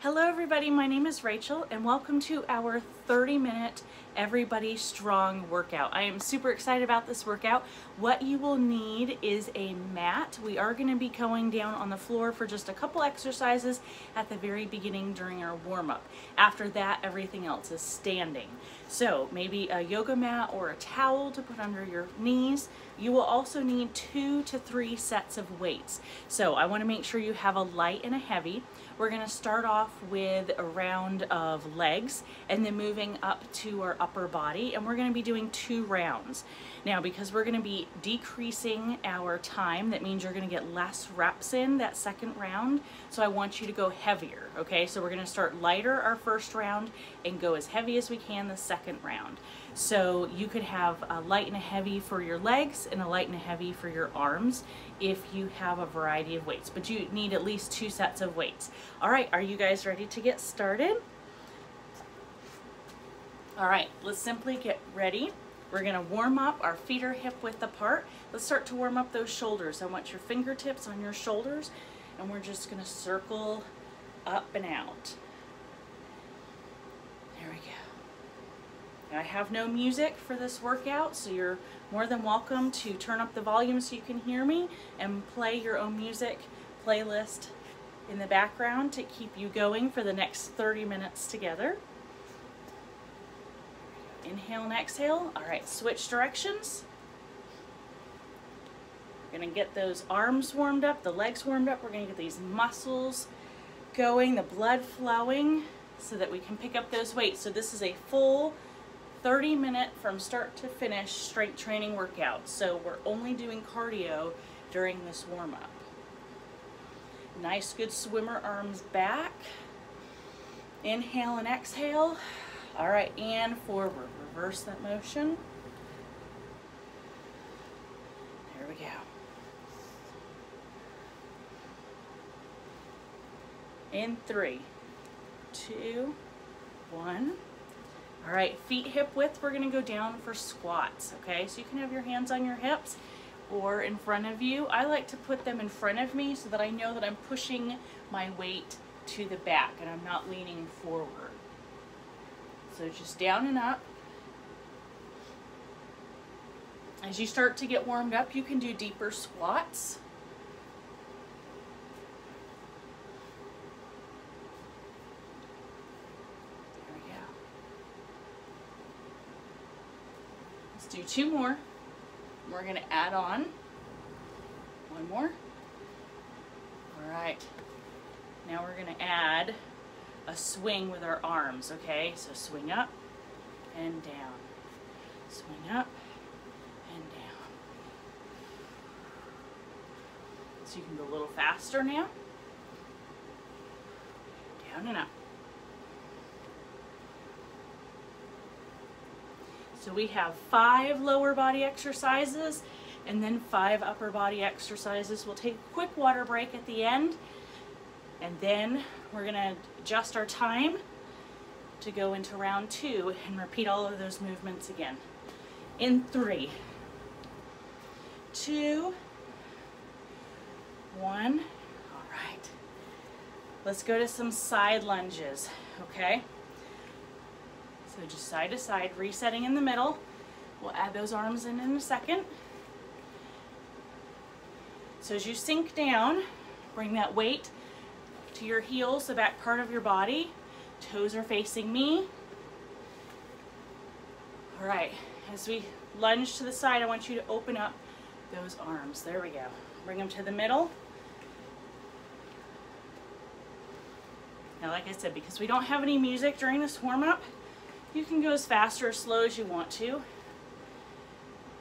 Hello everybody, my name is Rachel and welcome to our 30-minute Everybody Strong workout. I am super excited about this workout. What you will need is a mat. We are going to be going down on the floor for just a couple exercises at the very beginning during our warm-up. After that, everything else is standing. So maybe a yoga mat or a towel to put under your knees. You will also need 2 to 3 sets of weights. So I want to make sure you have a light and a heavy. We're going to start off with a round of legs and then moving up to our upper body, and we're going to be doing 2 rounds. Now, because we're going to be decreasing our time, that means you're going to get less reps in that second round, so I want you to go heavier, okay? So we're going to start lighter our first round and go as heavy as we can the second round. So you could have a light and a heavy for your legs and a light and a heavy for your arms if you have a variety of weights, but you need at least 2 sets of weights. All right, are you guys ready to get started? All right, let's simply get ready. We're gonna warm up. Our feet are hip width apart. Let's start to warm up those shoulders. I want your fingertips on your shoulders, and we're just gonna circle up and out. There we go. I have no music for this workout, so you're more than welcome to turn up the volume so you can hear me and play your own music playlist in the background to keep you going for the next 30 minutes together. Inhale and exhale. All right, switch directions. We're gonna get those arms warmed up, the legs warmed up. We're gonna get these muscles going, the blood flowing so that we can pick up those weights. So this is a full 30-minute from start to finish strength training workout. So we're only doing cardio during this warm-up. Nice, good swimmer arms back. Inhale and exhale. All right, and forward. Reverse that motion. There we go. In 3, 2, 1. All right, feet hip width, we're gonna go down for squats, okay? So you can have your hands on your hips or in front of you. I like to put them in front of me so that I know that I'm pushing my weight to the back and I'm not leaning forward. So just down and up. As you start to get warmed up, you can do deeper squats. There we go. Let's do 2 more. We're going to add on 1 more. All right. Now we're going to add a swing with our arms, okay? So swing up and down. Swing up and down. So you can go a little faster now. Down and up. So we have 5 lower body exercises and then 5 upper body exercises. We'll take a quick water break at the end, and then we're gonna adjust our time to go into round 2 and repeat all of those movements again. In 3, 2, 1. All right. Let's go to some side lunges, okay? So just side to side, resetting in the middle. We'll add those arms in a second. So as you sink down, bring that weight to your heels, the back part of your body. Toes are facing me. All right, as we lunge to the side, I want you to open up those arms. There we go. Bring them to the middle. Now, like I said, because we don't have any music during this warm-up, you can go as fast or as slow as you want to.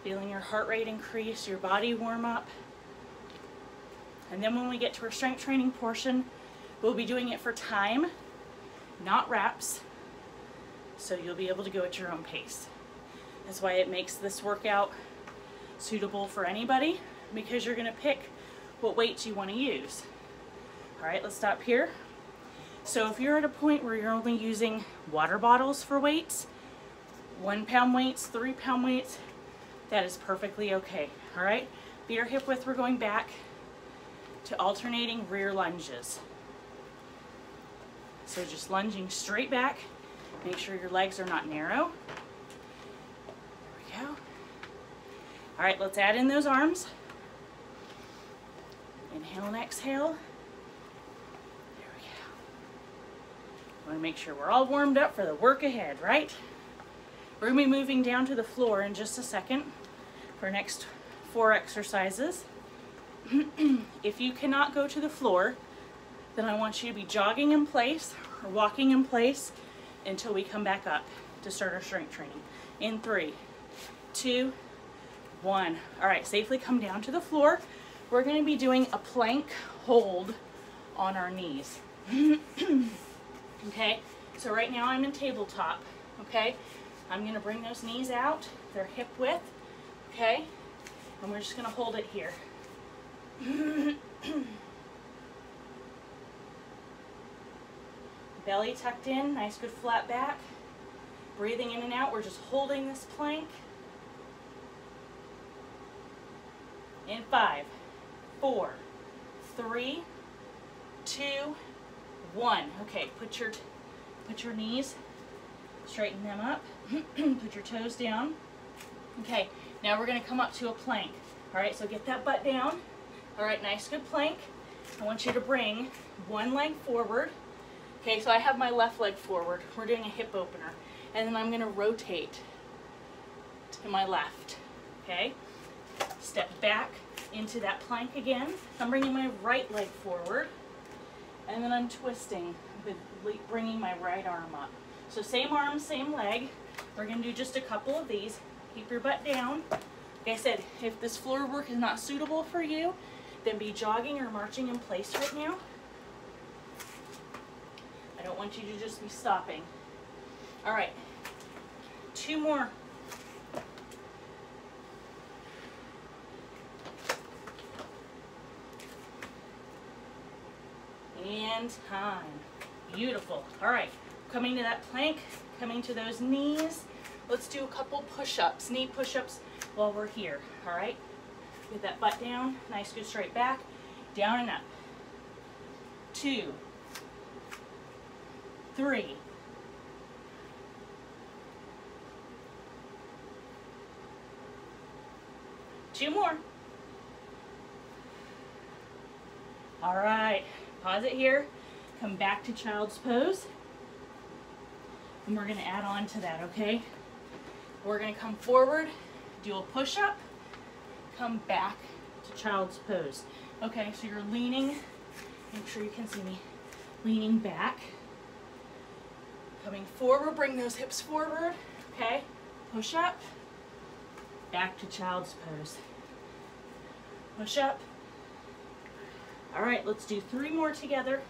Feeling your heart rate increase, your body warm up. And then when we get to our strength training portion, we'll be doing it for time, not reps, so you'll be able to go at your own pace. That's why it makes this workout suitable for anybody, because you're gonna pick what weights you wanna use. All right, let's stop here. So if you're at a point where you're only using water bottles for weights, 1 pound weights, 3 pound weights, that is perfectly okay. All right, feet are hip width, we're going back to alternating rear lunges. So just lunging straight back. Make sure your legs are not narrow. There we go. All right, let's add in those arms. Inhale and exhale. There we go. Want to make sure we're all warmed up for the work ahead, right? We're going to be moving down to the floor in just a second for our next 4 exercises. If you cannot go to the floor, then I want you to be jogging in place or walking in place until we come back up to start our strength training. In 3, 2, 1. All right, safely come down to the floor. We're going to be doing a plank hold on our knees. Okay, so right now I'm in tabletop. Okay, I'm going to bring those knees out. They're hip width. Okay, and we're just going to hold it here. Belly tucked in, nice good flat back. Breathing in and out, we're just holding this plank. In 5, 4, 3, 2, 1. Okay, put your knees, straighten them up. Put your toes down. Okay, now we're going to come up to a plank. All right, so get that butt down. All right, nice good plank. I want you to bring one leg forward. Okay, so I have my left leg forward. We're doing a hip opener. And then I'm going to rotate to my left. Okay, step back into that plank again. I'm bringing my right leg forward. And then I'm twisting, bringing my right arm up. So same arm, same leg. We're going to do just a couple of these. Keep your butt down. Like I said, if this floor work is not suitable for you, then be jogging or marching in place right now. I don't want you to just be stopping. All right, 2 more. And time. Beautiful. All right, coming to that plank, coming to those knees. Let's do a couple push-ups, knee push-ups while we're here. All right, get that butt down, nice good straight back, down and up. 2, 3, 2 more. All right, pause it here, come back to child's pose, and we're going to add on to that, okay? We're going to come forward, do a push-up, come back to child's pose. Okay, so you're leaning, make sure you can see me, leaning back, coming forward, bring those hips forward, okay? Push up, back to child's pose. Push up. All right, let's do 3 more together.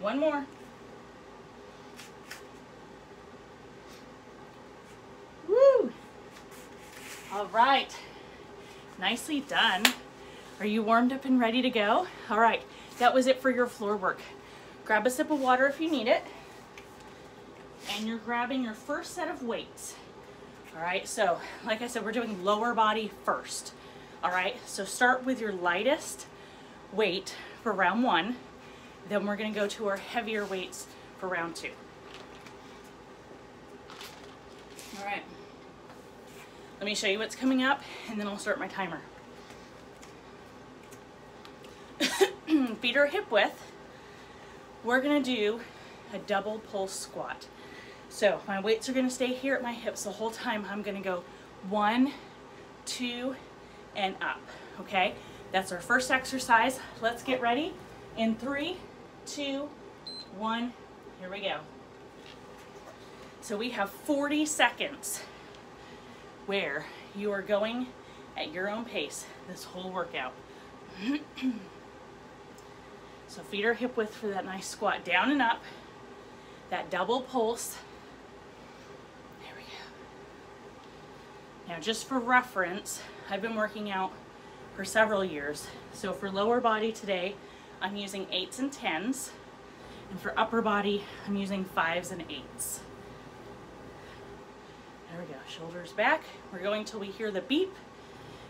One more. Woo! All right, nicely done. Are you warmed up and ready to go? All right, that was it for your floor work. Grab a sip of water if you need it. And you're grabbing your first set of weights. All right, so like I said, we're doing lower body first. All right, so start with your lightest weight for round 1. Then we're gonna go to our heavier weights for round 2. All right, let me show you what's coming up and then I'll start my timer. Feet are hip width. We're gonna do a double pulse squat. So my weights are gonna stay here at my hips the whole time. I'm gonna go 1, 2, and up, okay? That's our first exercise. Let's get ready. In 3, 2, 1, here we go. So we have 40 seconds where you are going at your own pace this whole workout. So feet are hip width for that nice squat, down and up, that double pulse. There we go. Now just for reference, I've been working out for several years. So for lower body today, I'm using 8s and 10s. And for upper body, I'm using 5s and 8s. There we go, shoulders back. We're going till we hear the beep.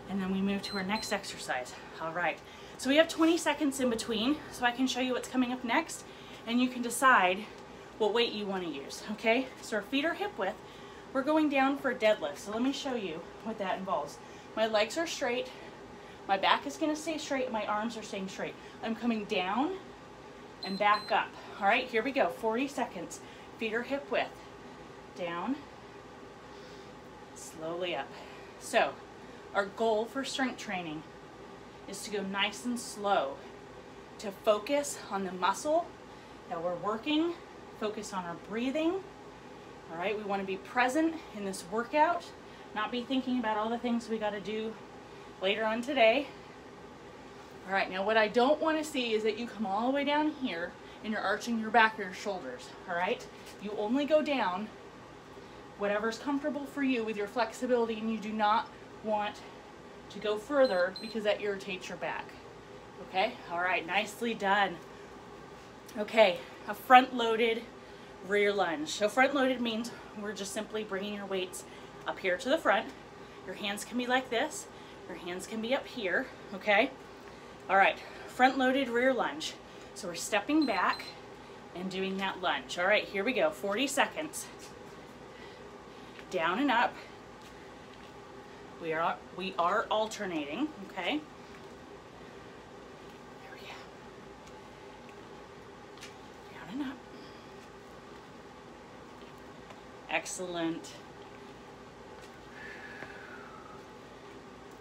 and then we move to our next exercise. All right, so we have 20 seconds in between, so I can show you what's coming up next, and you can decide what weight you want to use, okay? So our feet are hip width. We're going down for a deadlift, so let me show you what that involves. My legs are straight, my back is gonna stay straight, my arms are staying straight. I'm coming down and back up. All right, here we go, 40 seconds. Feet are hip width. Down, slowly up. So, our goal for strength training is to go nice and slow, to focus on the muscle that we're working, focus on our breathing. All right, we want to be present in this workout, not be thinking about all the things we got to do later on today. All right, now what I don't want to see is that you come all the way down here and you're arching your back or your shoulders, all right? You only go down whatever's comfortable for you with your flexibility, and you do not want to go further because that irritates your back, okay? All right, nicely done. Okay, a front-loaded rear lunge. So front-loaded means we're just simply bringing your weights up here to the front. Your hands can be like this. Your hands can be up here, okay? All right, front-loaded rear lunge. So we're stepping back and doing that lunge. All right, here we go, 40 seconds. Down and up. We are alternating, okay? There we go. Down and up. Excellent.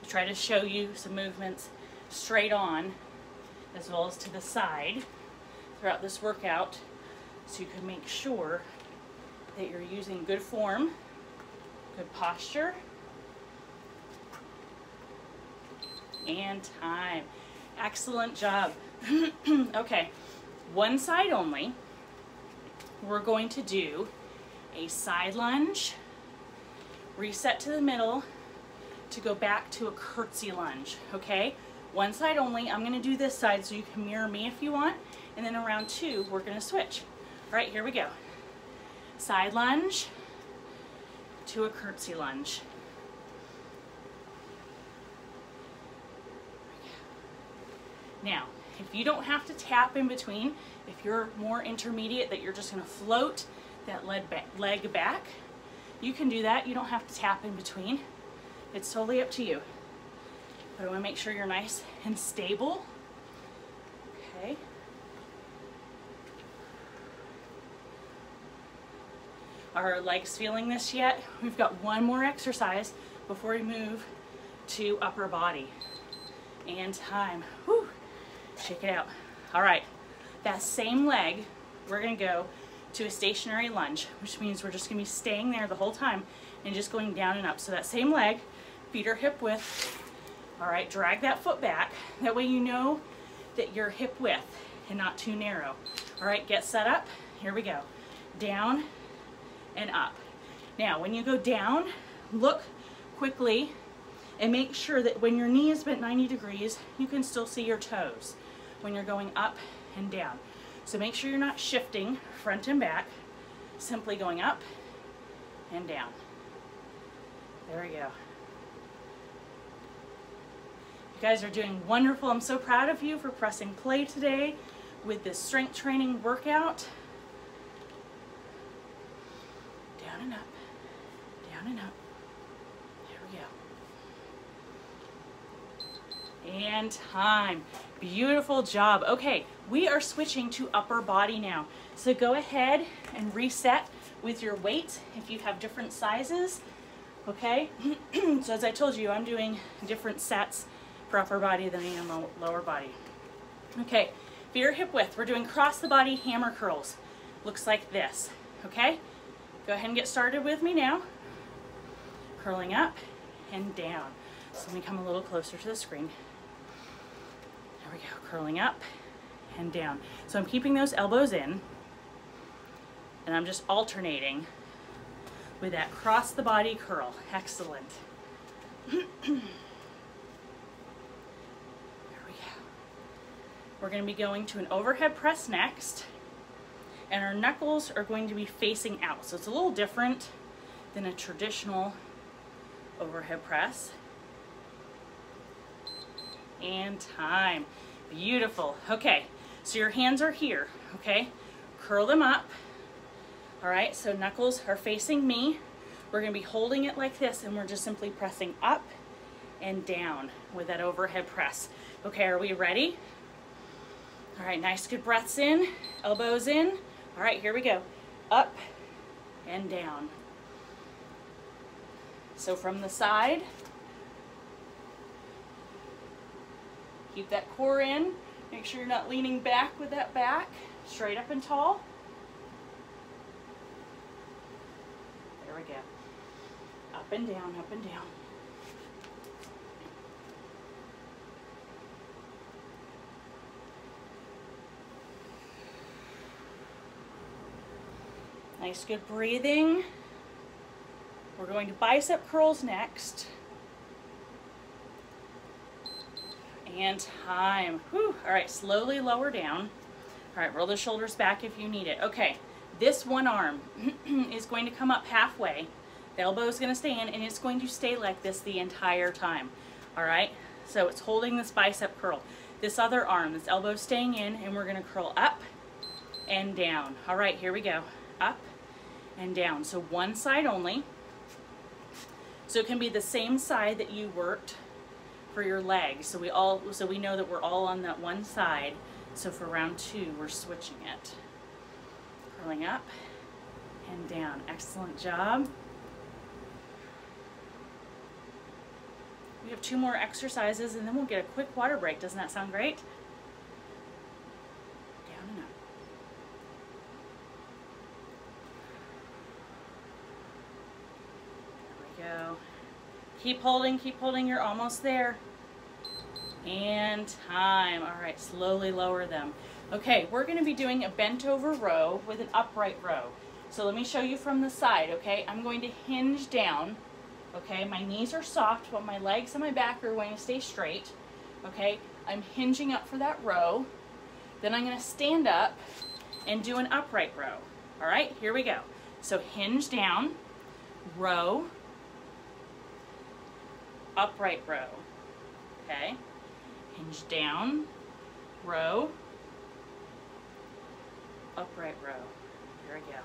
Try to show you some movements straight on as well as to the side throughout this workout, so you can make sure that you're using good form, good posture, and time. Excellent job. Okay, one side only. We're going to do a side lunge, reset to the middle to go back to a curtsy lunge, okay? One side only. I'm gonna do this side so you can mirror me if you want, and then around 2, we're gonna switch. All right, here we go. Side lunge to a curtsy lunge. Now, if you don't have to tap in between, if you're more intermediate, that you're just gonna float that leg back, you can do that. You don't have to tap in between. It's totally up to you. But I wanna make sure you're nice and stable. Okay. Are our legs feeling this yet? We've got one more exercise before we move to upper body. And time. Whew. Shake it out. All right, that same leg, we're gonna go to a stationary lunge, which means we're just gonna be staying there the whole time and just going down and up. So that same leg, feet are hip width. All right, drag that foot back. That way you know that you're hip width and not too narrow. All right, get set up. Here we go. Down and up. Now, when you go down, look quickly and make sure that when your knee is bent 90 degrees, you can still see your toes when you're going up and down. So make sure you're not shifting front and back, simply going up and down. There we go. You guys are doing wonderful. I'm so proud of you for pressing play today with this strength training workout. Down and up, down and up. There we go. And time. Beautiful job. Okay, we are switching to upper body now. So go ahead and reset with your weight if you have different sizes. Okay, so as I told you, I'm doing different sets for upper body than I am lower body. Okay, feet are hip width. We're doing cross the body hammer curls. Looks like this, okay? Go ahead and get started with me now. Curling up and down. So let me come a little closer to the screen. There we go, curling up and down. So I'm keeping those elbows in, and I'm just alternating with that cross the body curl. Excellent. There we go. We're going to be going to an overhead press next, and our knuckles are going to be facing out. So it's a little different than a traditional overhead press. and time. Beautiful. Okay, so your hands are here, okay? Curl them up. All right, so knuckles are facing me. We're gonna be holding it like this, and we're just simply pressing up and down with that overhead press. Okay, are we ready? All right, nice good breaths in, elbows in. All right, here we go. Up and down. So from the side, keep that core in. Make sure you're not leaning back with that back. Straight up and tall. There we go. Up and down, up and down. Nice good breathing. We're going to bicep curls next. And time. Whew. All right, slowly lower down. All right, roll the shoulders back if you need it. Okay, this one arm is going to come up halfway. The elbow is going to stay in, and it's going to stay like this the entire time. All right, so it's holding this bicep curl. This other arm, this elbow staying in, and we're going to curl up and down. All right, here we go. Up and down. So one side only. So it can be the same side that you worked for your legs. So we know that we're all on that one side. So for round 2, we're switching it. Curling up and down. Excellent job. We have 2 more exercises, and then we'll get a quick water break. Doesn't that sound great? Down and up. There we go. Keep holding, you're almost there. And time. All right, slowly lower them. Okay, we're gonna be doing a bent over row with an upright row. So let me show you from the side, okay? I'm going to hinge down, okay? My knees are soft, but my legs and my back are going to stay straight, okay? I'm hinging up for that row. Then I'm gonna stand up and do an upright row. All right, here we go. So hinge down, row, upright row, okay? Hinge down, row, upright row. There we go.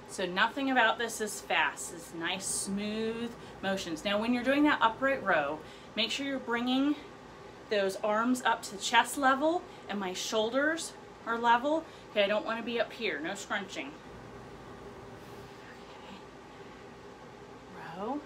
So nothing about this is fast. It's nice, smooth motions. Now when you're doing that upright row, make sure you're bringing those arms up to chest level and my shoulders are level. Okay, I don't want to be up here. No scrunching. Okay. Row.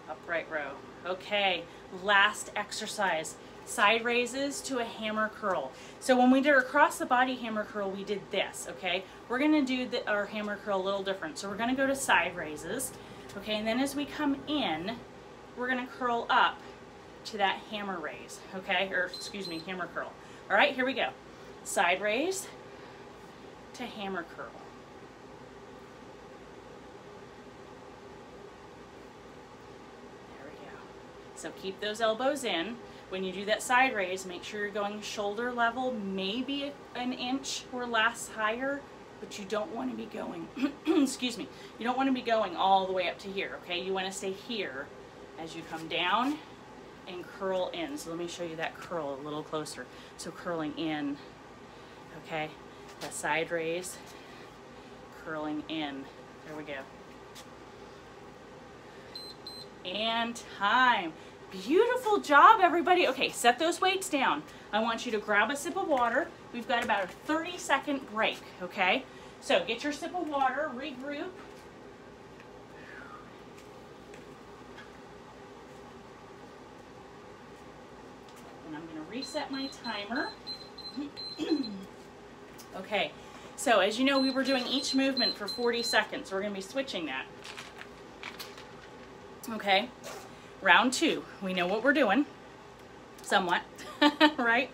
Upright row. Okay, last exercise. Side raises to a hammer curl. So when we did our across the body hammer curl, we did this, okay? We're gonna do our hammer curl a little different. So we're gonna go to side raises, okay? And then as we come in, we're gonna curl up to that hammer raise, okay? Or excuse me, hammer curl. All right, here we go. Side raise to hammer curl. There we go. So keep those elbows in. When you do that side raise, make sure you're going shoulder level, maybe an inch or less higher, but you don't want to be going, excuse me, you don't want to be going all the way up to here, okay? You want to stay here as you come down and curl in. So let me show you that curl a little closer. So curling in, okay? That side raise, curling in. There we go. And time. Beautiful job, everybody. Okay, set those weights down. I want you to grab a sip of water. We've got about a 30-second break, okay? So get your sip of water, regroup. And I'm going to reset my timer. Okay, so as you know, we were doing each movement for 40 seconds. We're going to be switching that. Okay. Round 2, we know what we're doing, somewhat, right?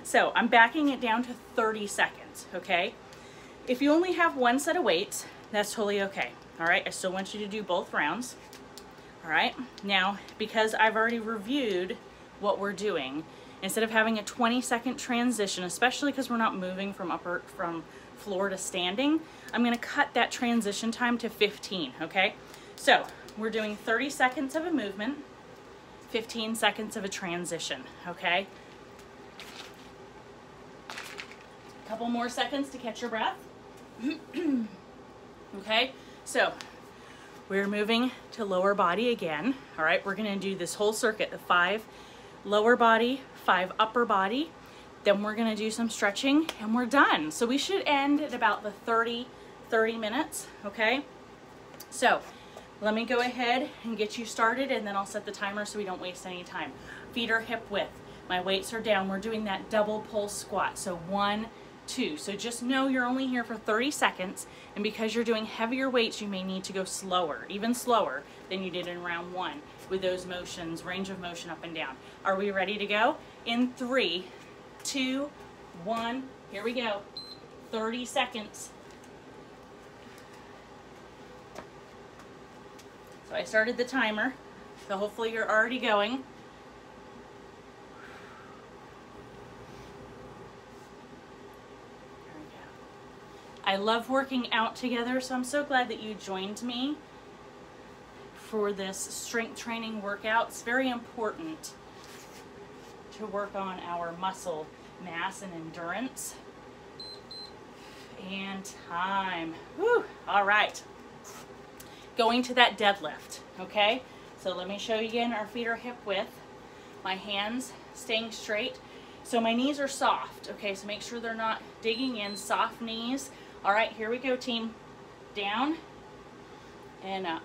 So I'm backing it down to 30 seconds, okay? If you only have one set of weights, that's totally okay, all right? I still want you to do both rounds, all right? Now, because I've already reviewed what we're doing, instead of having a 20-second transition, especially because we're not moving from floor to standing, I'm gonna cut that transition time to 15, okay? So we're doing 30 seconds of a movement, 15 seconds of a transition, okay? A couple more seconds to catch your breath. Okay, so we're moving to lower body again. All right, we're gonna do this whole circuit of 5 lower body, 5 upper body. Then we're gonna do some stretching and we're done. So we should end at about the 30 minutes, okay? So let me go ahead and get you started, and then I'll set the timer so we don't waste any time. Feet are hip width. My weights are down. We're doing that double pulse squat. So 1, 2. So just know you're only here for 30 seconds, and because you're doing heavier weights, you may need to go slower, even slower than you did in round 1 with those motions, range of motion up and down. Are we ready to go? In 3, 2, 1, here we go. 30 seconds. So I started the timer, so hopefully you're already going. I love working out together, so I'm so glad that you joined me for this strength training workout. It's very important to work on our muscle mass and endurance. And time. Whew. All right. Going to that deadlift, okay? So let me show you again. Our feet are hip width. My hands staying straight. So my knees are soft, okay? So make sure they're not digging in. Soft knees. All right, here we go, team. Down and up.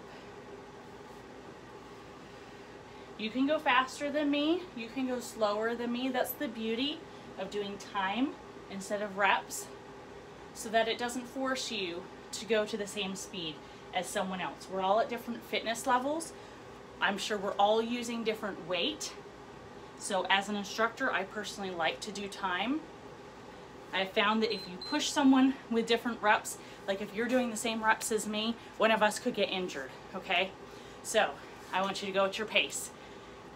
You can go faster than me. You can go slower than me. That's the beauty of doing time instead of reps, so that it doesn't force you to go to the same speed as someone else. We're all at different fitness levels. I'm sure we're all using different weight. So as an instructor, I personally like to do time. I found that if you push someone with different reps, like if you're doing the same reps as me, one of us could get injured, okay? So I want you to go at your pace.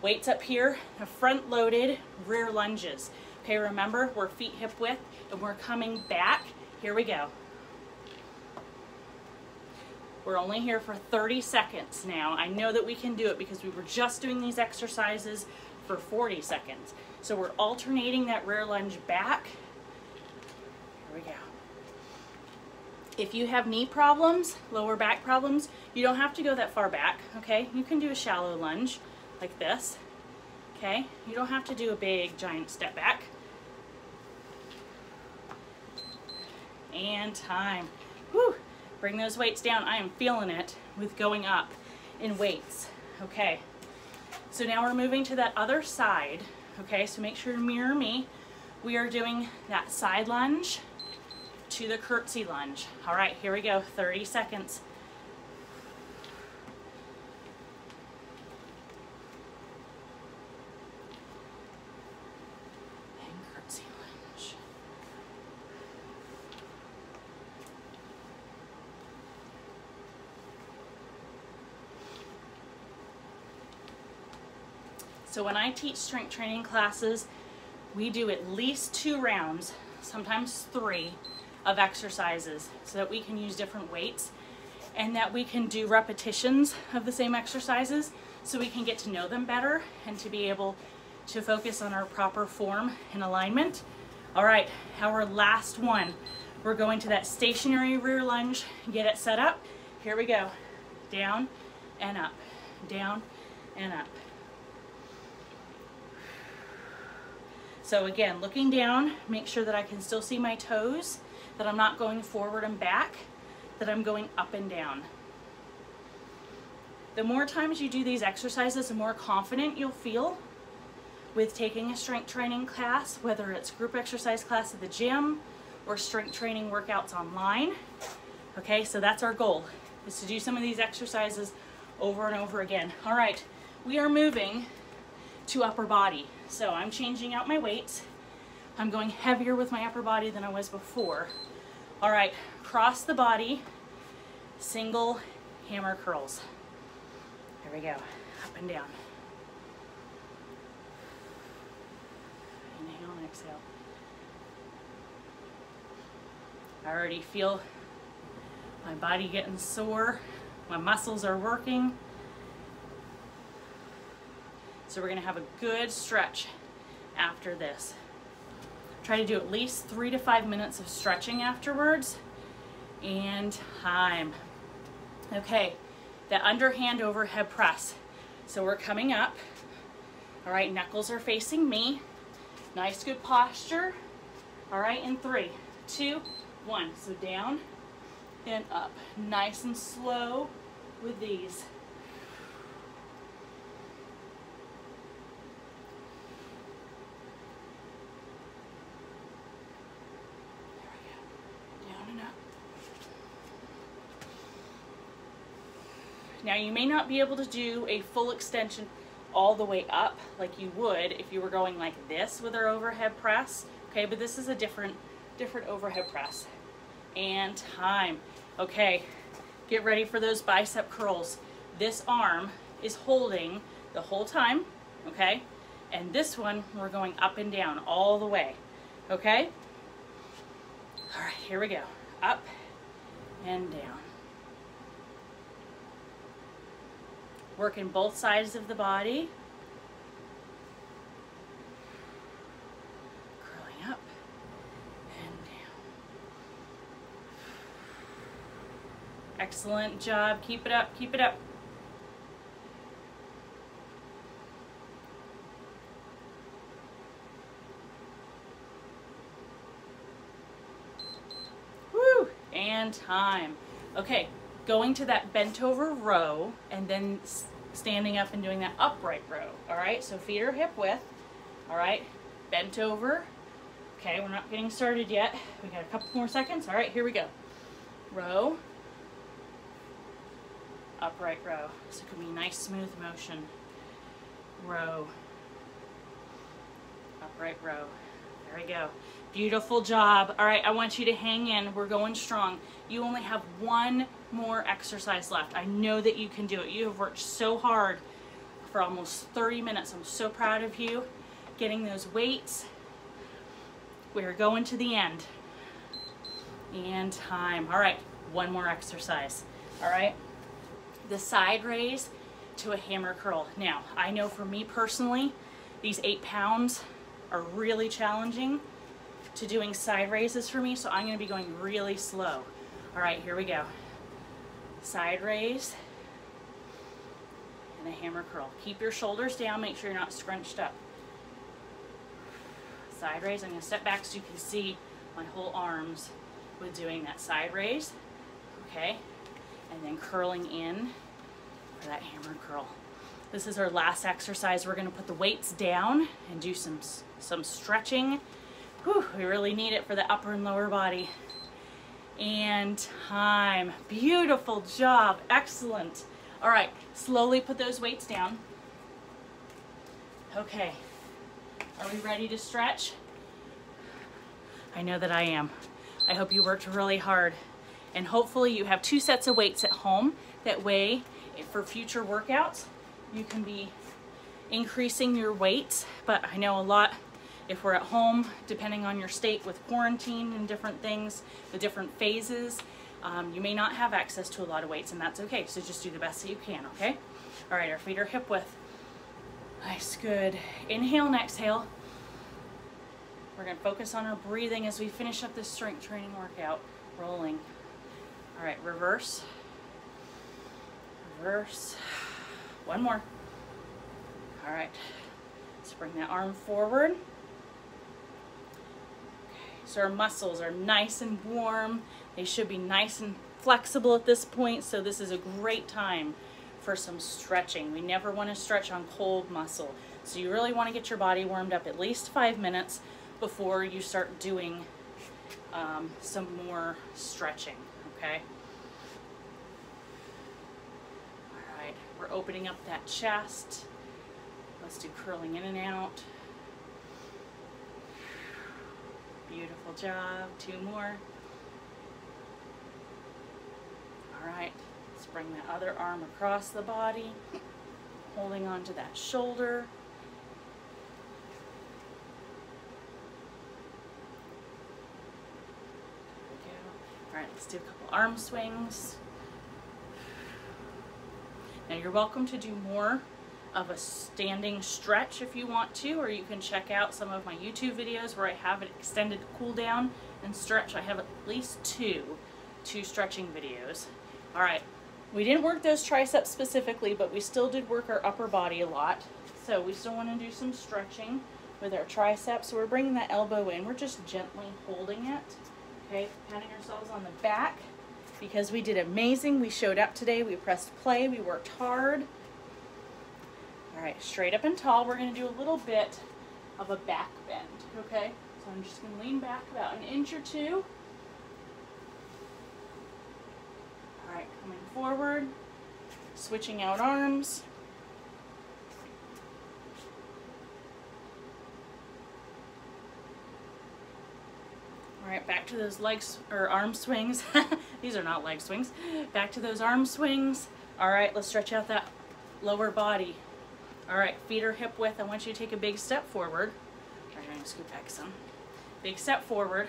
Weights up here, the front loaded rear lunges. Okay, remember, we're feet hip width and we're coming back. Here we go. We're only here for 30 seconds now. I know that we can do it because we were just doing these exercises for 40 seconds. So we're alternating that rear lunge back. Here we go. If you have knee problems, lower back problems, you don't have to go that far back, okay? You can do a shallow lunge like this, okay? You don't have to do a big, giant step back. And time. Whew. Bring those weights down. I am feeling it with going up in weights, okay? So now we're moving to that other side, okay? So make sure to mirror me. We are doing that side lunge to the curtsy lunge. All right, here we go, 30 seconds. And curtsy lunge. So when I teach strength training classes, we do at least 2 rounds, sometimes 3, of exercises so that we can use different weights and that we can do repetitions of the same exercises so we can get to know them better and to be able to focus on our proper form and alignment. All right, our last one. We're going to that stationary rear lunge. Get it set up. Here we go. Down and up, down and up. So again, looking down, make sure that I can still see my toes, that I'm not going forward and back, that I'm going up and down. The more times you do these exercises, the more confident you'll feel with taking a strength training class, whether it's group exercise class at the gym or strength training workouts online. Okay, so that's our goal, is to do some of these exercises over and over again. All right, we are moving to upper body. So I'm changing out my weights. I'm going heavier with my upper body than I was before. All right, cross the body, single hammer curls. Here we go, up and down. Inhale and exhale. I already feel my body getting sore. My muscles are working. So we're gonna have a good stretch after this. Try to do at least 3 to 5 minutes of stretching afterwards. And time. Okay, the underhand overhead press. So we're coming up. All right, knuckles are facing me. Nice, good posture. All right, in 3, 2, 1. So down and up. Nice and slow with these. Now you may not be able to do a full extension all the way up like you would if you were going like this with our overhead press, okay, but this is a different overhead press. And time. Okay, get ready for those bicep curls. This arm is holding the whole time, okay, and this one we're going up and down all the way, okay. All right, here we go, up and down. Working both sides of the body. Curling up and down. Excellent job. Keep it up, keep it up. Woo! And time. Okay. Going to that bent over row and then standing up and doing that upright row. All right, so feet are hip width. All right, bent over. Okay, we're not getting started yet. We got a couple more seconds. All right, here we go. Row, upright row. So it can be nice smooth motion. Row, upright row. There we go. Beautiful job. All right, I want you to hang in. We're going strong. You only have one more exercise left. I know that you can do it. You have worked so hard for almost 30 minutes. I'm so proud of you. Getting those weights. We're going to the end. And time. All right, one more exercise. All right, the side raise to a hammer curl. Now, I know for me personally, these 8 pounds are really challenging to doing side raises for me, so I'm going to be going really slow. All right, here we go. Side raise and a hammer curl. Keep your shoulders down, make sure you're not scrunched up. Side raise, I'm going to step back so you can see my whole arms with doing that side raise, okay? And then curling in for that hammer curl. This is our last exercise. We're going to put the weights down and do some stretching. Whew, we really need it for the upper and lower body. And time. Beautiful job. Excellent. All right, slowly put those weights down. Okay, are we ready to stretch? I know that I am. I hope you worked really hard. And hopefully you have 2 sets of weights at home. That way, for future workouts, you can be increasing your weights. But I know a lot, if we're at home, depending on your state with quarantine and different things, the different phases, you may not have access to a lot of weights, and that's okay. So just do the best that you can, okay? All right, our feet are hip width. Nice, good. Inhale and exhale. We're gonna focus on our breathing as we finish up this strength training workout. Rolling. All right, reverse. Reverse. One more. All right, let's bring that arm forward. So our muscles are nice and warm. They should be nice and flexible at this point, so this is a great time for some stretching. We never want to stretch on cold muscle. So you really want to get your body warmed up at least 5 minutes before you start doing some more stretching, okay? All right, we're opening up that chest. Let's do curling in and out. Beautiful job. 2 more. All right, let's bring the other arm across the body, holding on to that shoulder. There we go. All right, let's do a couple arm swings. Now you're welcome to do more of a standing stretch if you want to, or you can check out some of my YouTube videos where I have an extended cool down and stretch. I have at least two stretching videos. All right, we didn't work those triceps specifically, but we still did work our upper body a lot. So we still want to do some stretching with our triceps. So we're bringing that elbow in. We're just gently holding it. Okay, patting ourselves on the back because we did amazing. We showed up today. We pressed play. We worked hard. All right, straight up and tall. We're going to do a little bit of a back bend. Okay, so I'm just going to lean back about an inch or two. All right, coming forward, switching out arms. All right, back to those legs or arm swings. These are not leg swings. Back to those arm swings. All right, let's stretch out that lower body. All right, feet are hip width. I want you to take a big step forward. I'm going to scoot back some. Big step forward.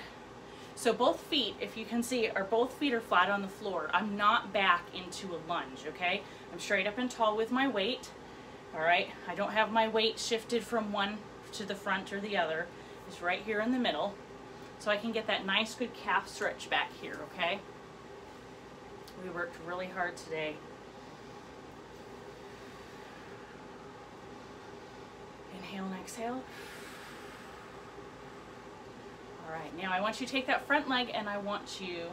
So both feet, if you can see, both feet are flat on the floor. I'm not back into a lunge, okay? I'm straight up and tall with my weight. All right, I don't have my weight shifted from one to the front or the other. It's right here in the middle. So I can get that nice good calf stretch back here, okay? We worked really hard today. Inhale and exhale. All right, now I want you to take that front leg and I want you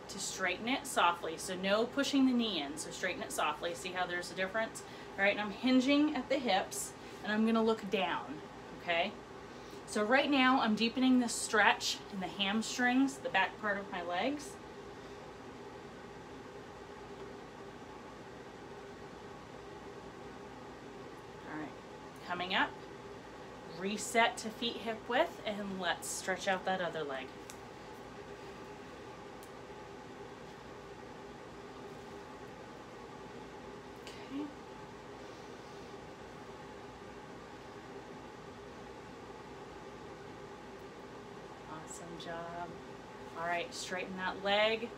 to straighten it softly. So no pushing the knee in, so straighten it softly. See how there's a difference? All right, and I'm hinging at the hips and I'm gonna look down, okay? So right now I'm deepening the stretch in the hamstrings, the back part of my legs. All right, coming up, reset to feet hip width, and let's stretch out that other leg. Okay. Awesome job. All right, straighten that leg.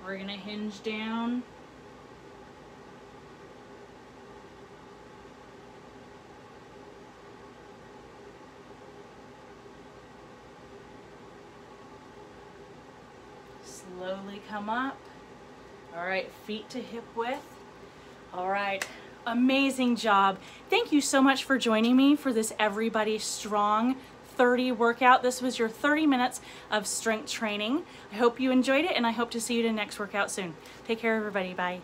We're gonna hinge down. Slowly come up. All right, feet to hip width. All right, amazing job. Thank you so much for joining me for this Everybody Strong 30 workout. This was your 30 minutes of strength training. I hope you enjoyed it and I hope to see you in the next workout soon. Take care, everybody. Bye.